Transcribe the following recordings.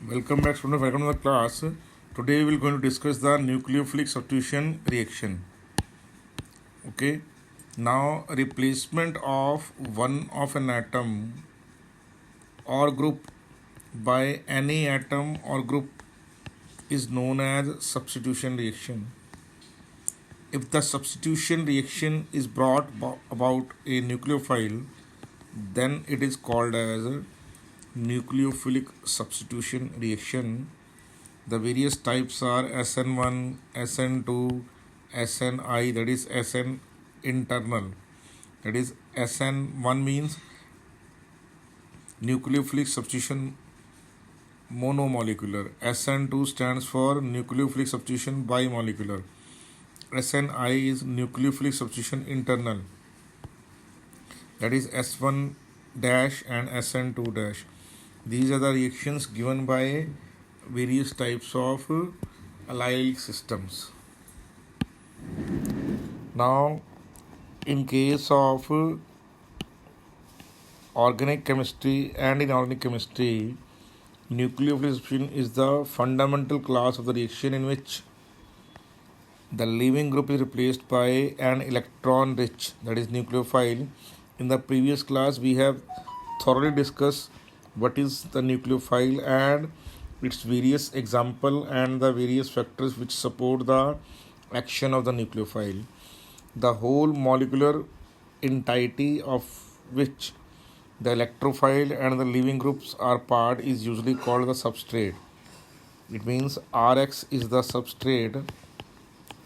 Welcome back, students. Welcome to the class. Today we will going to discuss the nucleophilic substitution reaction. Okay. Now replacement of one of an atom or group by any atom or group is known as substitution reaction. If the substitution reaction is brought about a nucleophile, then it is called as a nucleophilic substitution reaction. The various types are SN1, SN2, SNI, that is SN internal. That is SN1 means nucleophilic substitution monomolecular. SN2 stands for nucleophilic substitution bimolecular. SNI is nucleophilic substitution internal. That is S1 dash and SN2 dash. These are the reactions given by various types of allylic systems. Now, in case of organic chemistry and inorganic chemistry, nucleophilic substitution is the fundamental class of the reaction in which the leaving group is replaced by an electron rich, that is nucleophile. In the previous class, we have thoroughly discussed what is the nucleophile and its various example and the various factors which support the action of the nucleophile. The whole molecular entity of which the electrophile and the leaving groups are part is usually called the substrate. It means Rx is the substrate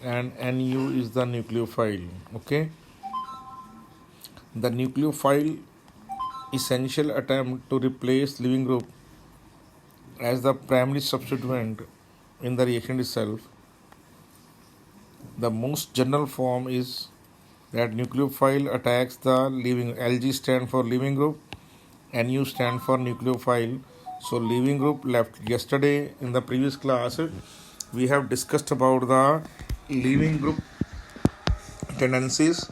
and Nu is the nucleophile. Okay. The nucleophile essential attempt to replace leaving group as the primary substituent in the reaction itself. The most general form is that nucleophile attacks the leaving. Lg stand for leaving group, Nu stand for nucleophile. So leaving group left. Yesterday in the previous class we have discussed about the leaving group tendencies,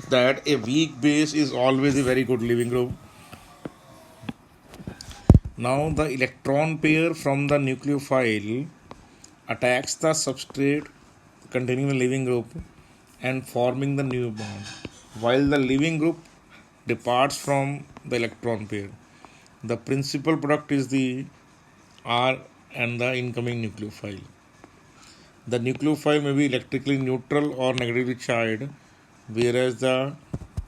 that a weak base is always a very good leaving group. Now the electron pair from the nucleophile attacks the substrate containing the leaving group and forming the new bond, while the leaving group departs from the electron pair. The principal product is the R and the incoming nucleophile. The nucleophile may be electrically neutral or negatively charged, whereas the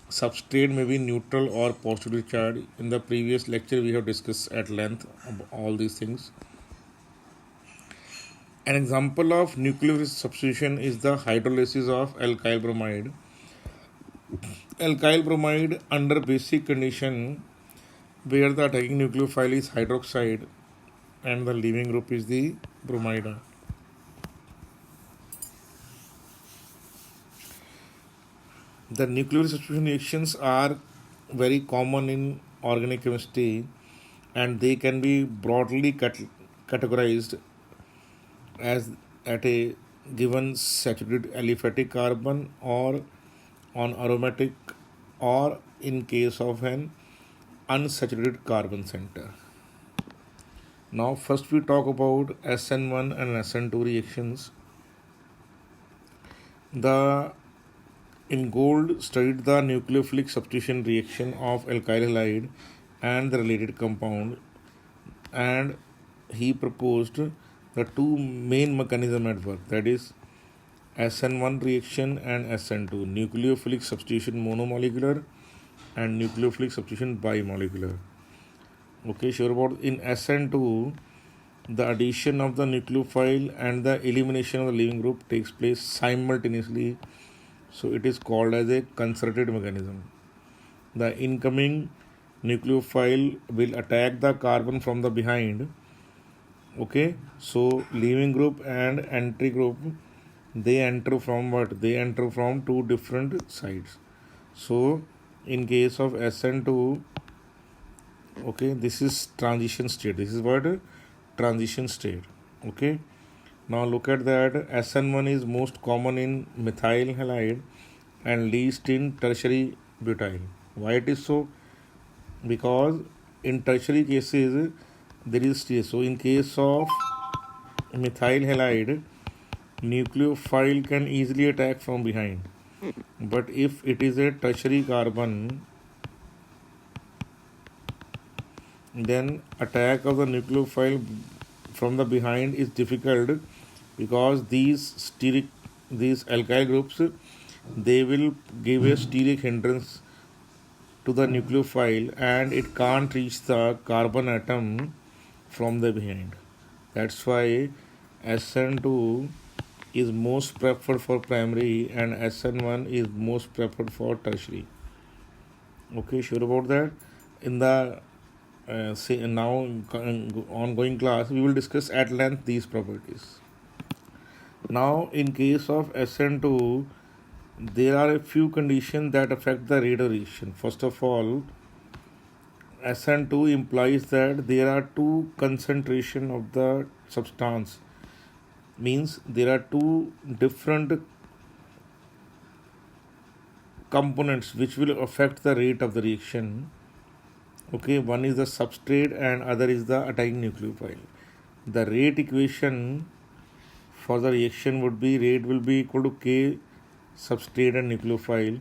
substrate may be neutral or positively charged. In the previous lecture, we have discussed at length about all these things. An example of nucleophilic substitution is the hydrolysis of alkyl bromide. Alkyl bromide under basic condition where the attacking nucleophile is hydroxide and the leaving group is the bromide. The nucleophilic substitution reactions are very common in organic chemistry and they can be broadly categorized as at a given saturated aliphatic carbon or on aromatic, or in case of an unsaturated carbon center. Now first we talk about SN1 and SN2 reactions. The in Gold studied the nucleophilic substitution reaction of alkyl halide and the related compound, and he proposed the two main mechanisms at work, that is SN1 reaction and SN2, nucleophilic substitution monomolecular and nucleophilic substitution bimolecular. Okay, sure about in SN2, the addition of the nucleophile and the elimination of the leaving group takes place simultaneously, so it is called as a concerted mechanism. The incoming nucleophile will attack the carbon from the behind. Okay, so leaving group and entry group, they enter from what? They enter from two different sides. So in case of SN2, okay, this is transition state. This is what? Transition state. Okay. Now look at that. SN1 is most common in methyl halide and least in tertiary butyl. Why it is so? Because in tertiary cases, there is steer. So in case of methyl halide, nucleophile can easily attack from behind. But if it is a tertiary carbon, then attack of the nucleophile from the behind is difficult, because these alkyl groups, they will give a steric hindrance to the nucleophile, and it can't reach the carbon atom from the behind. That's why SN2 is most preferred for primary and SN1 is most preferred for tertiary. Okay, sure about that? In the ongoing class, we will discuss at length these properties. Now, in case of SN2, there are a few conditions that affect the rate of reaction. First of all, SN2 implies that there are two concentration of the substance, means there are two different components which will affect the rate of the reaction. Okay, one is the substrate and other is the attacking nucleophile. The rate equation for the reaction would be, rate will be equal to K substrate and nucleophile.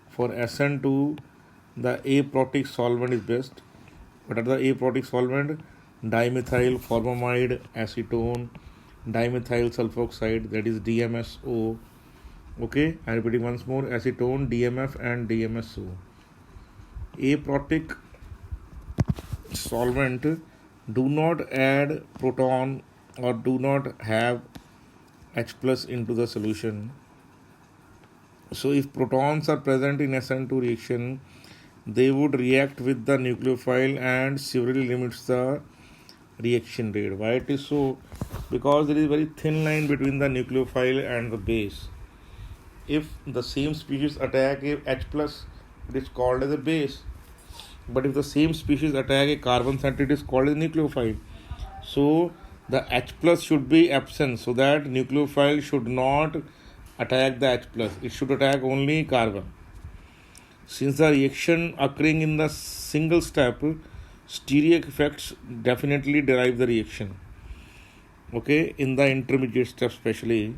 For SN2, the aprotic solvent is best. What are the aprotic solvent? Dimethyl formamide acetone, dimethyl sulfoxide, that is DMSO. Okay, I am repeating once more: acetone, DMF and DMSO. Aprotic solvent do not add proton or do not have H plus into the solution. So if protons are present in SN2 reaction, they would react with the nucleophile and severely limits the reaction rate. Why it is so? Because there is a very thin line between the nucleophile and the base. If the same species attack a H plus, it is called as a base. But if the same species attack a carbon center, it is called as nucleophile. So the H plus should be absent, so that nucleophile should not attack the H plus. It should attack only carbon. Since the reaction occurring in the single step, steric effects definitely derive the reaction. Okay, in the intermediate step especially,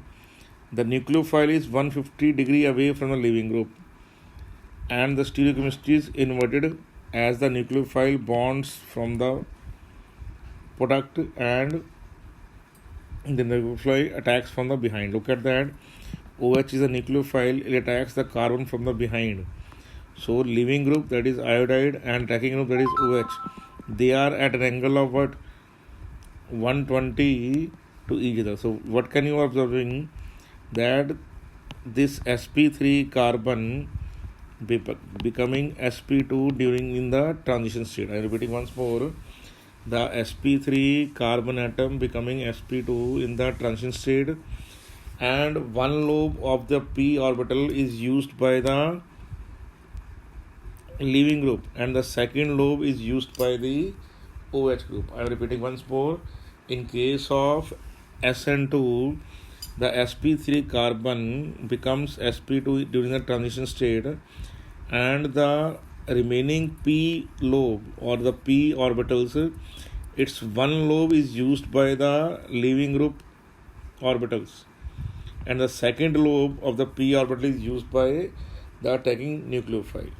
the nucleophile is 150 degree away from the leaving group, and the stereochemistry is inverted as the nucleophile bonds from the product and the nucleophile attacks from the behind. Look at that. OH is a nucleophile, it attacks the carbon from the behind. So leaving group, that is iodide, and attacking group, that is OH, they are at an angle of what? 120 to each other. So what can you observing? That this sp3 carbon becoming sp2 during in the transition state. I am repeating once more. The sp3 carbon atom becoming sp2 in the transition state, and one lobe of the p orbital is used by the leaving group and the second lobe is used by the OH group. I am repeating once more. In case of SN2, the sp3 carbon becomes sp2 during the transition state, and the remaining p lobe or the p orbitals, its one lobe is used by the leaving group orbitals, and the second lobe of the p orbital is used by the attacking nucleophile.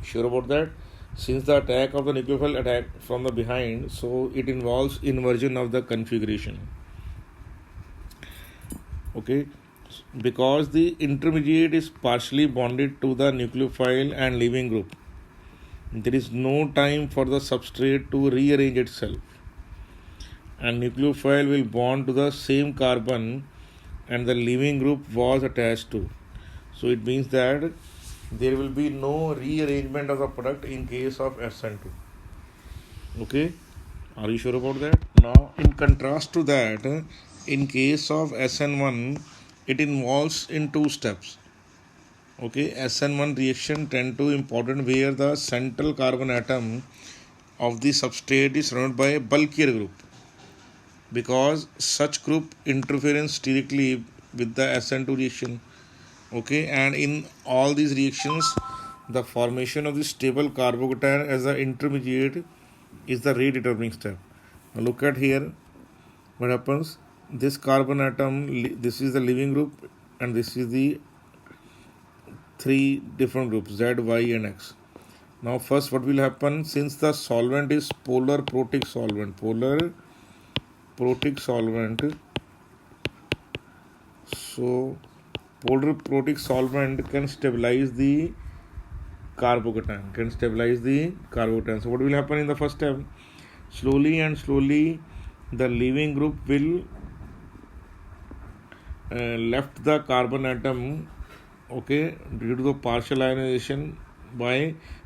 Sure about that? Since the attack of the nucleophile attack from the behind, so it involves inversion of the configuration. Okay, because the intermediate is partially bonded to the nucleophile and leaving group, there is no time for the substrate to rearrange itself, and nucleophile will bond to the same carbon and the leaving group was attached to. So it means that there will be no rearrangement of the product in case of SN2. Okay, are you sure about that? Now, in contrast to that, in case of SN1, it involves in two steps. Okay, SN1 reaction tend to important where the central carbon atom of the substrate is surrounded by a bulkier group, because such group interference sterically with the SN2 reaction. Okay, and in all these reactions, the formation of the stable carbocation as the intermediate is the rate determining step. Now look at here what happens. This carbon atom, this is the leaving group, and this is the three different groups Z, Y, and X. Now first what will happen, since the solvent is polar protic solvent, so polar protic solvent can stabilize the carbocation, So what will happen in the first step? Slowly the leaving group will left the carbon atom, okay, due to the partial ionization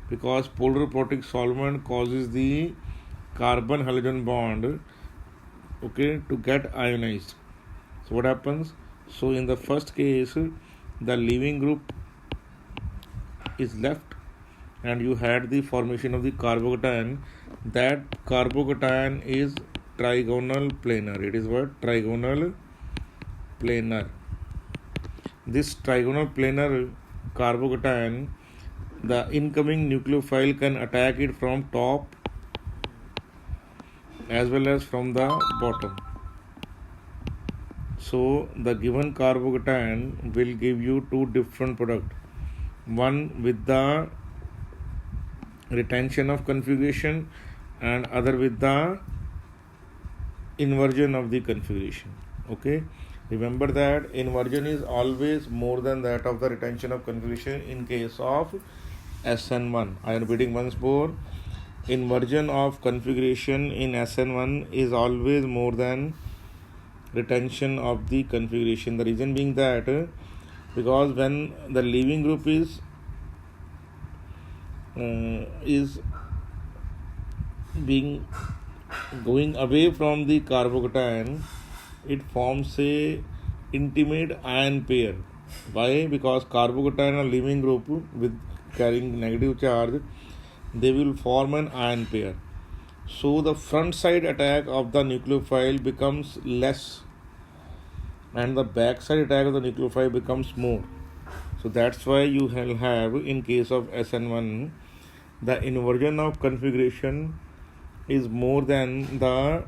because polar protic solvent causes the carbon halogen bond, okay, to get ionized. So what happens? So in the first case, the leaving group is left and you had the formation of the carbocation. That carbocation is trigonal planar. It is what? Trigonal planar. This trigonal planar carbocation, the incoming nucleophile can attack it from top as well as from the bottom. So the given carbocation will give you two different products, one with the retention of configuration and other with the inversion of the configuration. Okay, remember that inversion is always more than that of the retention of configuration in case of SN1. I am repeating once more, inversion of configuration in SN1 is always more than retention of the configuration. The reason being that because when the leaving group is being going away from the carbocation, it forms a intimate ion pair. Why? Because carbocation and leaving group with carrying negative charge, they will form an ion pair. So the front side attack of the nucleophile becomes less and the back side attack of the nucleophile becomes more. So that's why you will have, in case of SN1, the inversion of configuration is more than the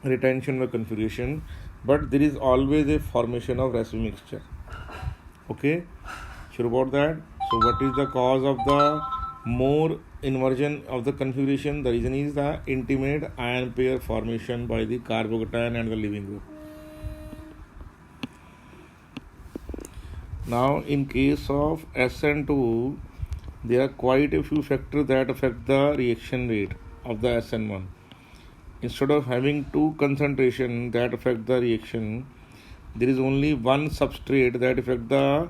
retention of configuration, but there is always a formation of recipe mixture. Okay, sure about that? So what is the cause of the more inversion of the configuration? The reason is the intimate ion pair formation by the carbocation and the leaving group. Now in case of SN2, there are quite a few factors that affect the reaction rate of the SN1. Instead of having two concentrations that affect the reaction, there is only one substrate that affects the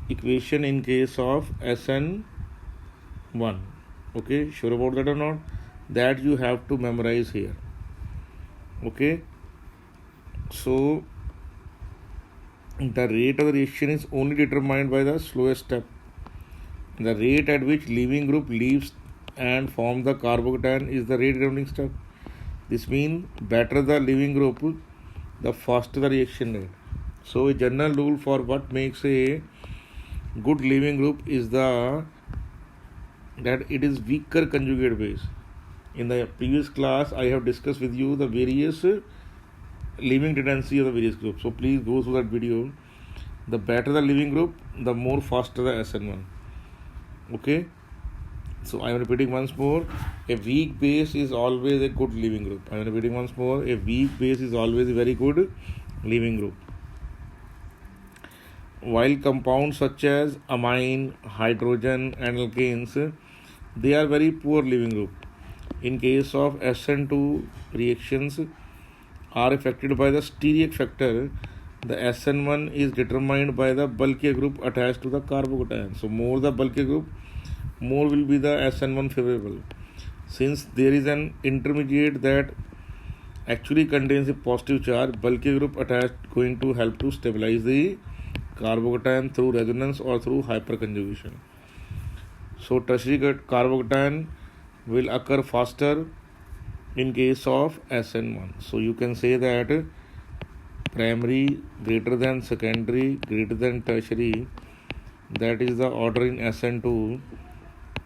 equation in case of SN1. Okay, sure about that or not? That you have to memorize here. Okay, so the rate of the reaction is only determined by the slowest step. The rate at which leaving group leaves and forms the carbocation is the rate determining step. This means better the leaving group, the faster the reaction rate. So a general rule for what makes a good leaving group is that it is weaker conjugate base. In the previous class, I have discussed with you the various leaving tendency of the various groups. So please go through that video. The better the leaving group, the more faster the SN1. Okay. So I am repeating once more, a weak base is always a good leaving group. I am repeating once more, a weak base is always a very good leaving group. While compounds such as amine, hydrogen and alkanes, they are very poor leaving group. In case of SN2 reactions are affected by the steric factor, the SN1 is determined by the bulkier group attached to the carbocation. So more the bulkier group, more will be the SN1 favorable. Since there is an intermediate that actually contains a positive charge, bulkier group attached going to help to stabilize the carbocation through resonance or through hyperconjugation. So tertiary carbocation will occur faster in case of SN1. So you can say that primary greater than secondary greater than tertiary, that is the order in SN2.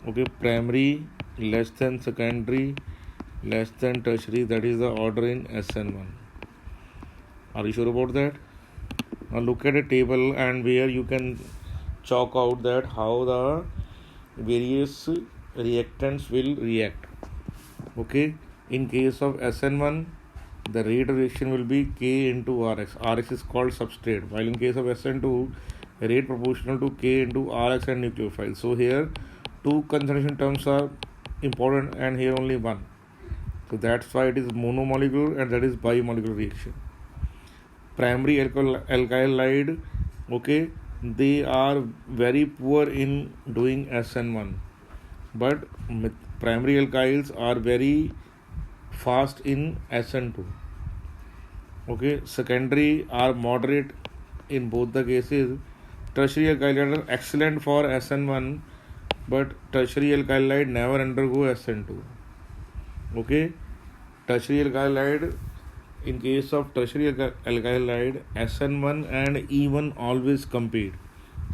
Okay, primary less than secondary, less than tertiary, that is the order in SN1. Are you sure about that? Now look at a table and where you can chalk out that how the various reactants will react. Okay, in case of SN1, the rate of reaction will be K into Rx. Rx is called substrate, while in case of SN2, rate proportional to K into Rx and nucleophile. So here two concentration terms are important and here only one. So that's why it is monomolecular and that is bimolecular reaction. Primary alkyl halide, okay, they are very poor in doing SN1, but primary alkyls are very fast in SN2. Okay, secondary are moderate in both the cases. Tertiary alkyl are excellent for SN1, but tertiary alkyl halide never undergo SN2. Okay, tertiary alkyl halide, in case of tertiary alkyl halide, SN1 and E1 always compete,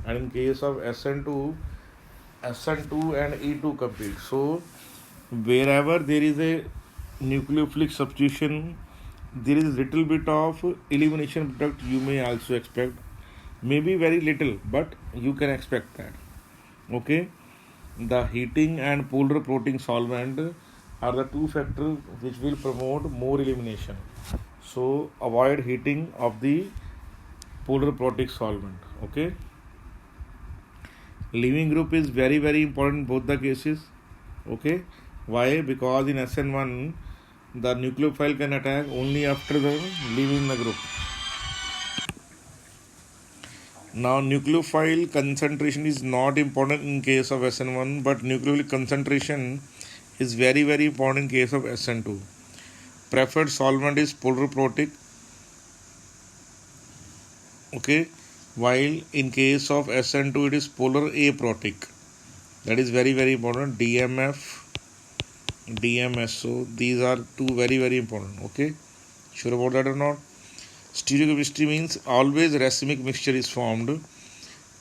and in case of SN2 and E2 compete. So wherever there is a nucleophilic substitution, there is little bit of elimination product you may also expect, maybe very little, but you can expect that. Okay, the heating and polar protein solvent are the two factors which will promote more elimination. So avoid heating of the polar protein solvent. Okay, leaving group is very important in both the cases. Okay, why? Because in SN1 the nucleophile can attack only after the leaving the group. Now nucleophile concentration is not important in case of SN1, but nucleophilic concentration is very important in case of SN2. Preferred solvent is polar protic. Okay, while in case of SN2 it is polar aprotic. That is very important. DMF, DMSO, these are two very important. Okay, sure about that or not? Stereochemistry means always racemic mixture is formed.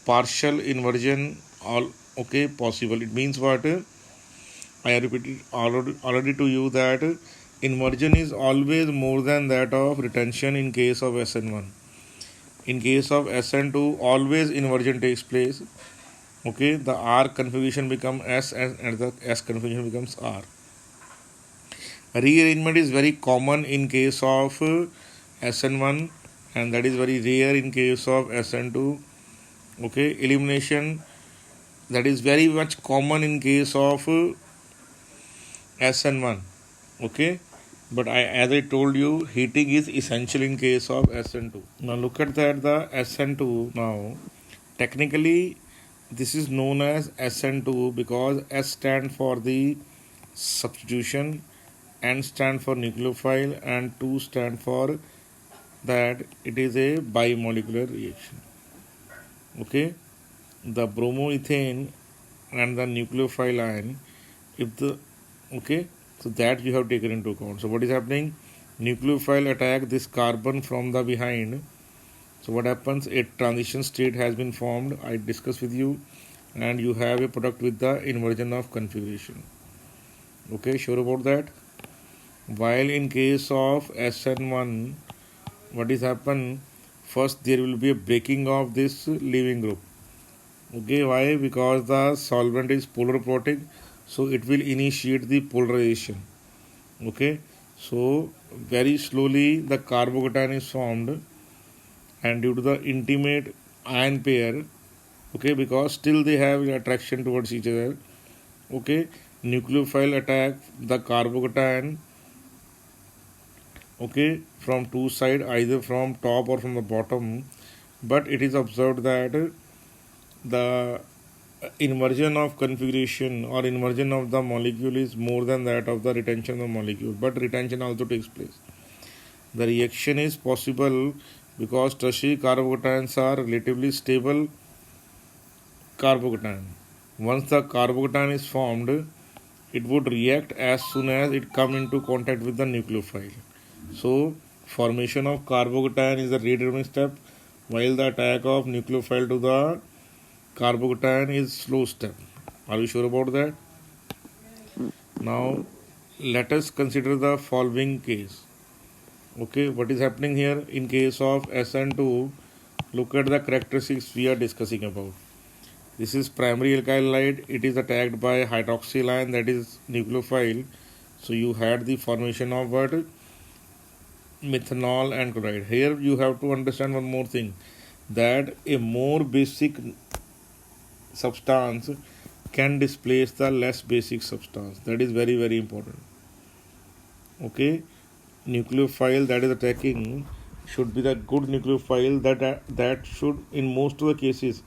Partial inversion all okay possible. It means what? I have repeated already to you that inversion is always more than that of retention in case of SN1. In case of SN2, always inversion takes place. Okay, the R configuration becomes S and the S configuration becomes R. Rearrangement is very common in case of SN1 and that is very rare in case of SN2. Okay, elimination, that is very much common in case of SN1. Okay, but as I told you, heating is essential in case of SN2. Now look at that, the SN2 now. Technically, this is known as SN2 because S stand for the substitution, N stand for nucleophile and 2 stand for that it is a bimolecular reaction. Okay, the bromoethane and the nucleophile ion, if the okay, so that you have taken into account. So what is happening? Nucleophile attack this carbon from the behind. So what happens? A transition state has been formed. I discussed with you, and you have a product with the inversion of configuration. Okay, sure about that? While in case of SN1, what is happen? First, there will be a breaking of this leaving group. Okay, why? Because the solvent is polar protic, so it will initiate the polarization. Okay, so very slowly the carbocation is formed, and due to the intimate ion pair, okay, because still they have attraction towards each other. Okay, nucleophile attack the carbocation, okay, from two sides, either from top or from the bottom, but it is observed that the inversion of configuration or inversion of the molecule is more than that of the retention of the molecule, but retention also takes place. The reaction is possible because tertiary carbocations are relatively stable carbocation. Once the carbocation is formed, it would react as soon as it come into contact with the nucleophile. So formation of carbocation is the rate limiting step, while the attack of nucleophile to the carbocation is slow step. Are you sure about that? Now let us consider the following case. Okay, what is happening here in case of SN2? Look at the characteristics we are discussing about. This is primary alkyl halide. It is attacked by hydroxyl ion, that is nucleophile. So you had the formation of what? Methanol and chloride. Here you have to understand one more thing, that a more basic substance can displace the less basic substance. That is very, very important. Okay, nucleophile that is attacking should be the good nucleophile, that should in most of the cases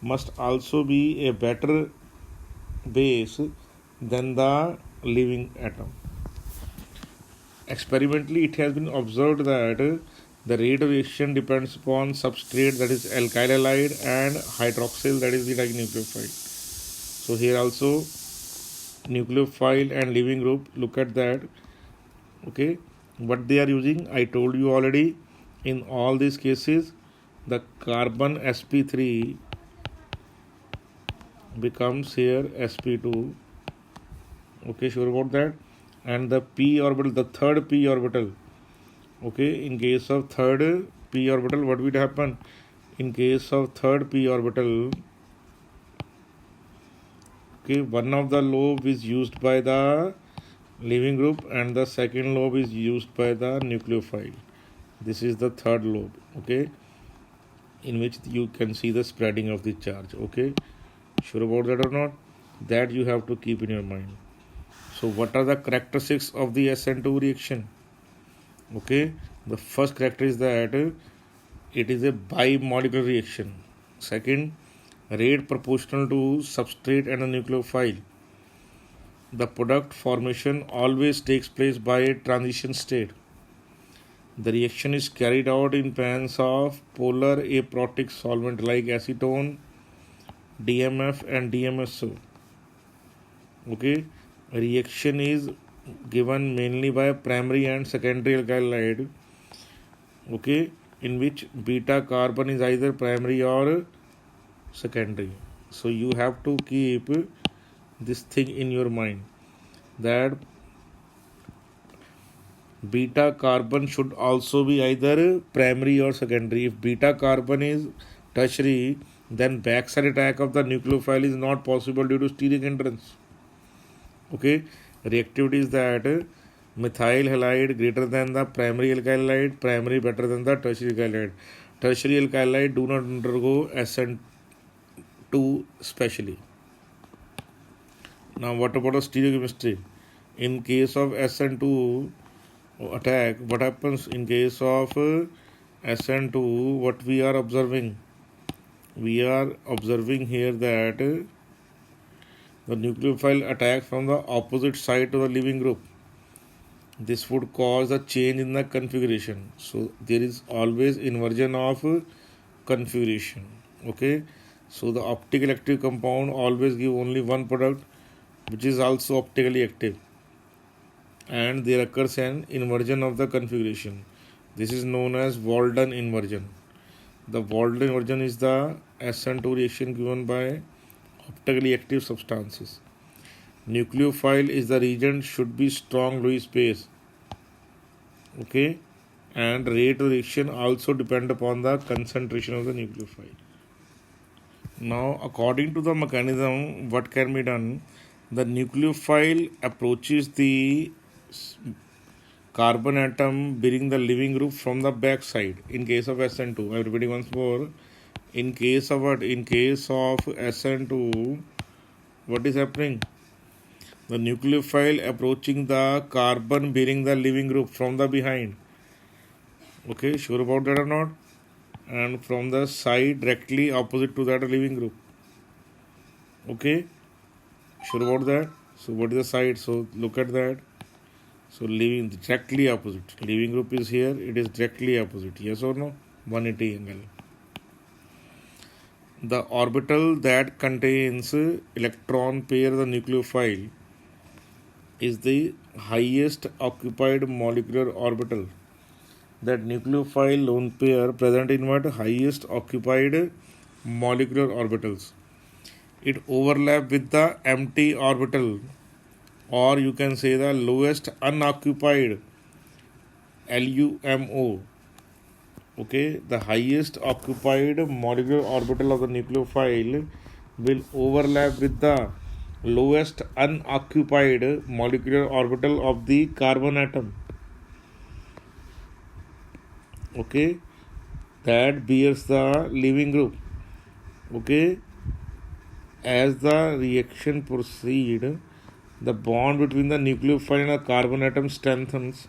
must also be a better base than the living atom. Experimentally, it has been observed that the rate of reaction depends upon substrate, that is alkyl halide, and hydroxyl, that is the dinucleophile. So here also nucleophile and leaving group, look at that. Okay, what they are using, I told you already. In all these cases, the carbon sp3 becomes here sp2. Okay, sure about that. And the p orbital, the third p orbital. Okay, in case of third p orbital, what will happen? In case of third p orbital, okay, one of the lobe is used by the leaving group and the second lobe is used by the nucleophile. This is the third lobe, okay, in which you can see the spreading of the charge. Okay, sure about that or not? That you have to keep in your mind. So what are the characteristics of the SN2 reaction? Okay, the first character is that it is a bimolecular reaction. Second, rate proportional to substrate and a nucleophile. The product formation always takes place by a transition state. The reaction is carried out in pans of polar aprotic solvent like acetone, DMF and DMSO. Okay, reaction is given mainly by primary and secondary alkyl halide. Okay, in which beta carbon is either primary or secondary. So you have to keep this thing in your mind, that beta carbon should also be either primary or secondary. If beta carbon is tertiary, then backside attack of the nucleophile is not possible due to steric hindrance. Okay, reactivity is that methyl halide greater than the primary alkyl halide, primary better than the tertiary alkyl halide. Tertiary alkyl halide do not undergo SN2 specially. Now what about the stereochemistry? In case of SN2 attack, what happens in case of SN2? What we are observing? We are observing here that the nucleophile attack from the opposite side to the leaving group. This would cause a change in the configuration. So there is always inversion of configuration. Okay, so the optically active compound always give only one product which is also optically active, and there occurs an inversion of the configuration. This is known as Walden inversion. The Walden inversion is the SN2 reaction given by optically active substances. Nucleophile is the region should be strong Lewis pace. Okay, and rate of reaction also depend upon the concentration of the nucleophile. Now, according to the mechanism, what can be done? The nucleophile approaches the carbon atom bearing the leaving group from the back side. In case of SN2, I am repeating once more. In case of what? In case of SN2, what is happening? The nucleophile approaching the carbon bearing the leaving group from the behind. Okay, sure about that or not? And from the side directly opposite to that leaving group. Okay, sure about that? So what is the side? So look at that. So leaving directly opposite. Leaving group is here. It is directly opposite. Yes or no? 180 angle. The orbital that contains electron pair the nucleophile is the highest occupied molecular orbital. That nucleophile lone pair present in what? Highest occupied molecular orbitals. It overlap with the empty orbital or you can say the lowest unoccupied, LUMO. Okay, the highest occupied molecular orbital of the nucleophile will overlap with the lowest unoccupied molecular orbital of the carbon atom. Okay, that bears the leaving group. Okay, as the reaction proceeds, the bond between the nucleophile and the carbon atom strengthens,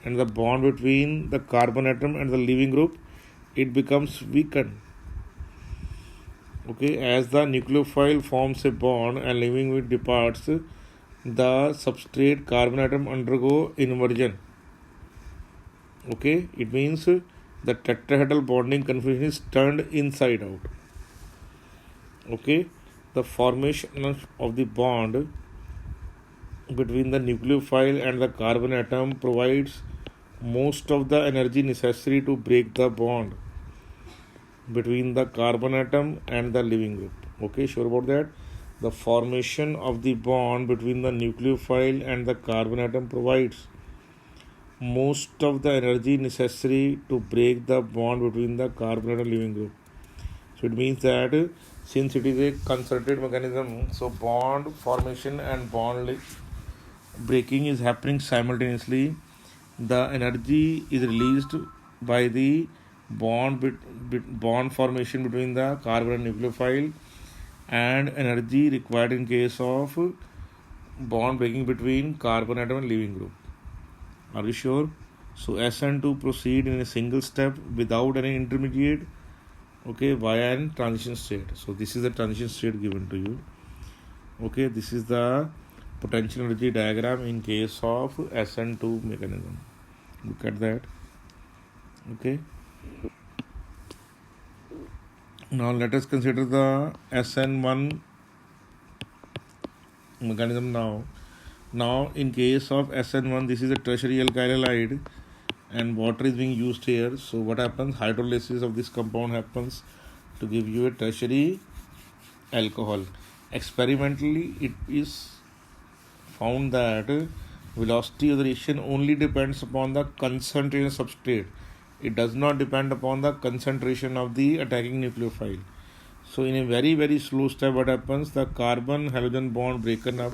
and the bond between the carbon atom and the leaving group, it becomes weakened. Okay, as the nucleophile forms a bond and leaving group departs, the substrate carbon atom undergo inversion. Okay, it means the tetrahedral bonding configuration is turned inside out. Okay, the formation of the bond between the nucleophile and the carbon atom provides most of the energy necessary to break the bond between the carbon atom and the leaving group. Okay, sure about that? The formation of the bond between the nucleophile and the carbon atom provides most of the energy necessary to break the bond between the carbon atom and leaving group. So it means that since it is a concerted mechanism, so bond formation and bond breaking is happening simultaneously. The energy is released by the bond formation between the carbon and nucleophile, and energy required in case of bond breaking between carbon atom and leaving group. Are you sure? So SN2 proceed in a single step without any intermediate, okay, via a transition state. So this is the transition state given to you. Okay, this is the potential energy diagram in case of SN2 mechanism. Look at that. Okay. Now let us consider the SN1 mechanism now. Now in case of SN1, this is a tertiary alkyl halide and water is being used here. So what happens? Hydrolysis of this compound happens to give you a tertiary alcohol. Experimentally, it is found that velocity of the reaction only depends upon the concentration of substrate. It does not depend upon the concentration of the attacking nucleophile. So in a very slow step, what happens? The carbon halogen bond broken up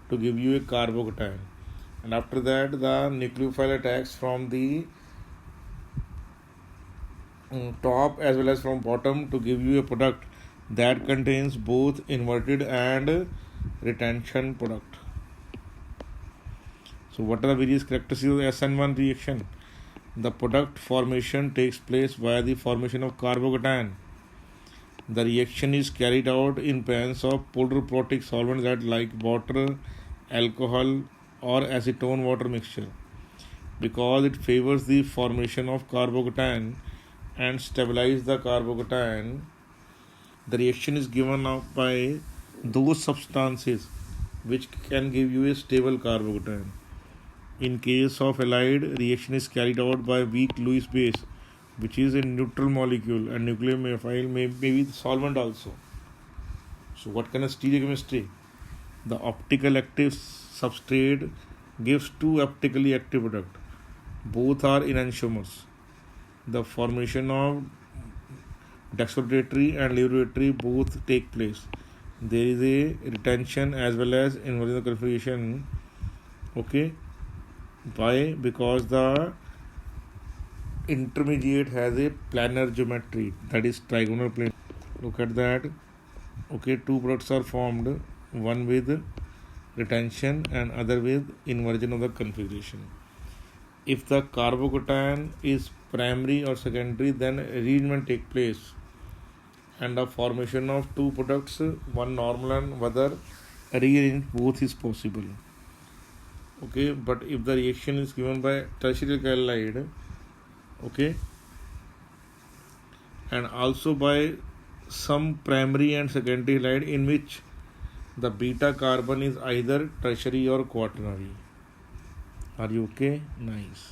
to give you a carbocation, and after that the nucleophile attacks from the top as well as from bottom to give you a product that contains both inverted and retention product. So what are the various characteristics of the SN1 reaction? The product formation takes place via the formation of carbocation. The reaction is carried out in pans of polar protic solvents that like water, alcohol or acetone water mixture. Because it favors the formation of carbocation and stabilize the carbocation, the reaction is given out by those substances which can give you a stable carbocation. In case of halide, reaction is carried out by weak Lewis base, which is a neutral molecule, and nucleophile may be the solvent also. So what kind of stereochemistry? The optical active substrate gives two optically active products. Both are enantiomers. The formation of dextrorotatory and liberatory both take place. There is a retention as well as inversion of configuration. Okay. Why? Because the intermediate has a planar geometry, that is trigonal plane. Look at that. Okay, two products are formed, one with retention and other with inversion of the configuration. If the carbocation is primary or secondary, then rearrangement take place and the formation of two products, one normal and other rearranged, both is possible. Okay, but if the reaction is given by tertiary alkyl halide, okay, and also by some primary and secondary halide in which the beta carbon is either tertiary or quaternary. Are you okay? Nice.